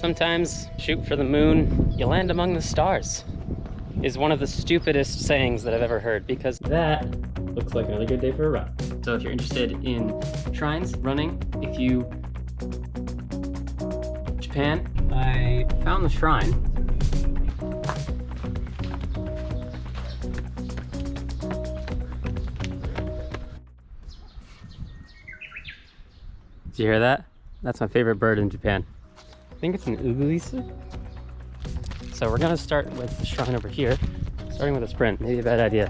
Sometimes shoot for the moon, you land among the stars, is one of the stupidest sayings that I've ever heard, because that looks like another good day for a run. So if you're interested in shrines, running, if you... Japan, I found the shrine. Did you hear that? That's my favorite bird in Japan. I think it's an ugulisa. So we're gonna start with the shrine over here, starting with a sprint. Maybe a bad idea.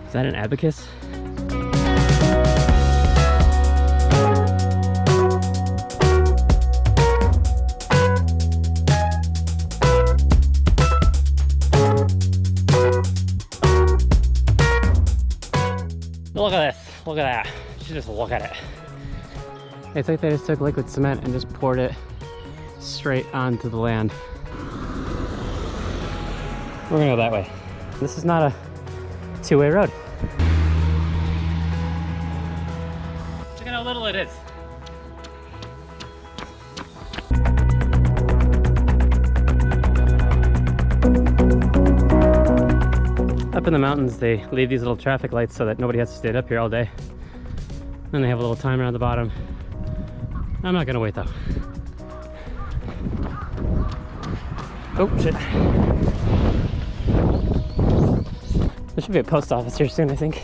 Is that an abacus? Look at this, look at that. You should just look at it. It's like they just took liquid cement and just poured it straight onto the land. We're gonna go that way. This is not a two-way road. Look at how little it is. Up in the mountains, they leave these little traffic lights so that nobody has to stay up here all day. Then they have a little timer on the bottom. I'm not gonna wait though. Oh shit. There should be a post office here soon, I think.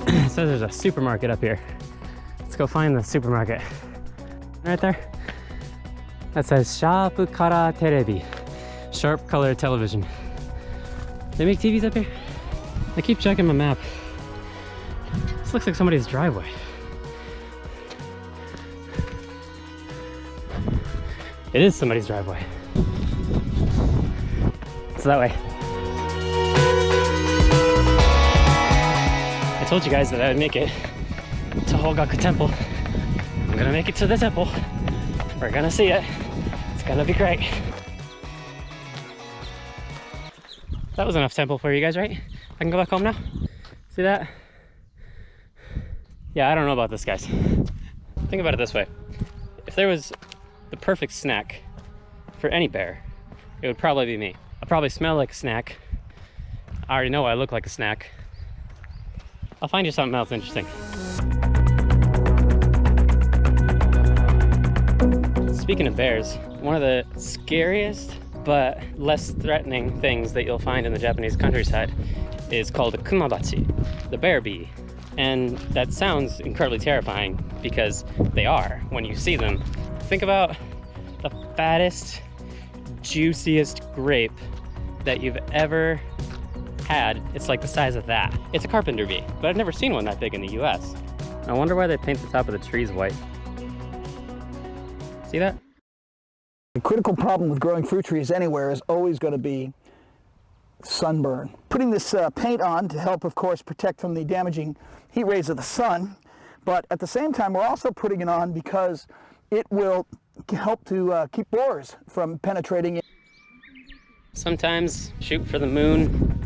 It says there's a supermarket up here. Let's go find the supermarket. Right there. That says Sharp Color Terebi. Sharp color television. They make TVs up here? I keep checking my map. This looks like somebody's driveway. It is somebody's driveway. It's that way. I told you guys that I would make it to Hogaku Temple. I'm gonna make it to the temple. We're gonna see it. It's gonna be great. That was enough temple for you guys, right? I can go back home now? See that? Yeah, I don't know about this, guys. Think about it this way. If there was the perfect snack for any bear, it would probably be me. I probably smell like a snack. I already know I look like a snack. I'll find you something else interesting. Speaking of bears, one of the scariest but less threatening things that you'll find in the Japanese countryside is called a kumabachi, the bear bee. And that sounds incredibly terrifying because they are when you see them. Think about the fattest, juiciest grape that you've ever had. It's like the size of that. It's a carpenter bee, but I've never seen one that big in the US. I wonder why they paint the top of the trees white. See that? The critical problem with growing fruit trees anywhere is always going to be sunburn. Putting this paint on to help, of course, protect from the damaging heat rays of the sun, but at the same time we're also putting it on because it will help to keep borers from penetrating in. Sometimes shoot for the moon,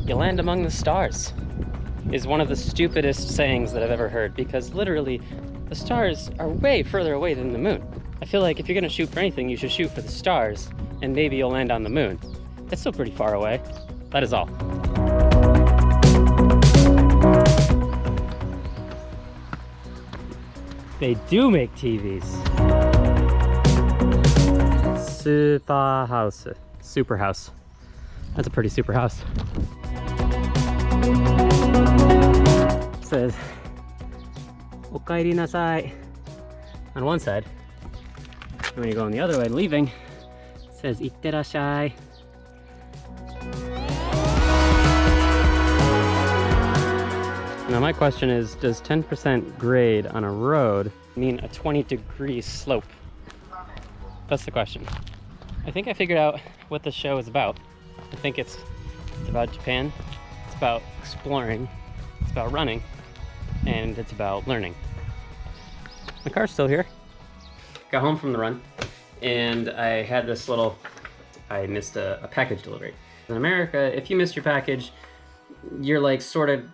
you land among the stars, is one of the stupidest sayings that I've ever heard, because literally the stars are way further away than the moon. I feel like if you're gonna shoot for anything, you should shoot for the stars, and maybe you'll land on the moon. It's still pretty far away. That is all. They do make TVs. Super house. Super house. That's a pretty super house. It says, Okaeri nasai on one side. And when you go on the other way, leaving, it says Itterashai. Now my question is, does 10% grade on a road mean a 20-degree slope? That's the question. I think I figured out what this show is about. I think it's about Japan, it's about exploring, it's about running, and it's about learning. The car's still here. Got home from the run, and I had this little, I missed a package delivery. In America, if you missed your package, you're like sort of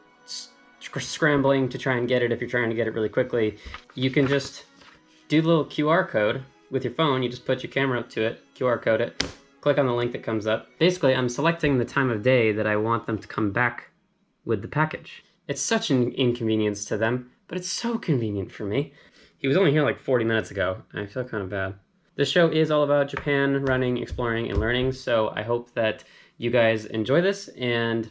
scrambling to try and get it if you're trying to get it really quickly. You can just do the little QR code with your phone. You just put your camera up to it, QR code it, click on the link that comes up. Basically, I'm selecting the time of day that I want them to come back with the package. It's such an inconvenience to them, but it's so convenient for me. He was only here like 40 minutes ago, and I feel kind of bad. This show is all about Japan, running, exploring, and learning, so I hope that you guys enjoy this, and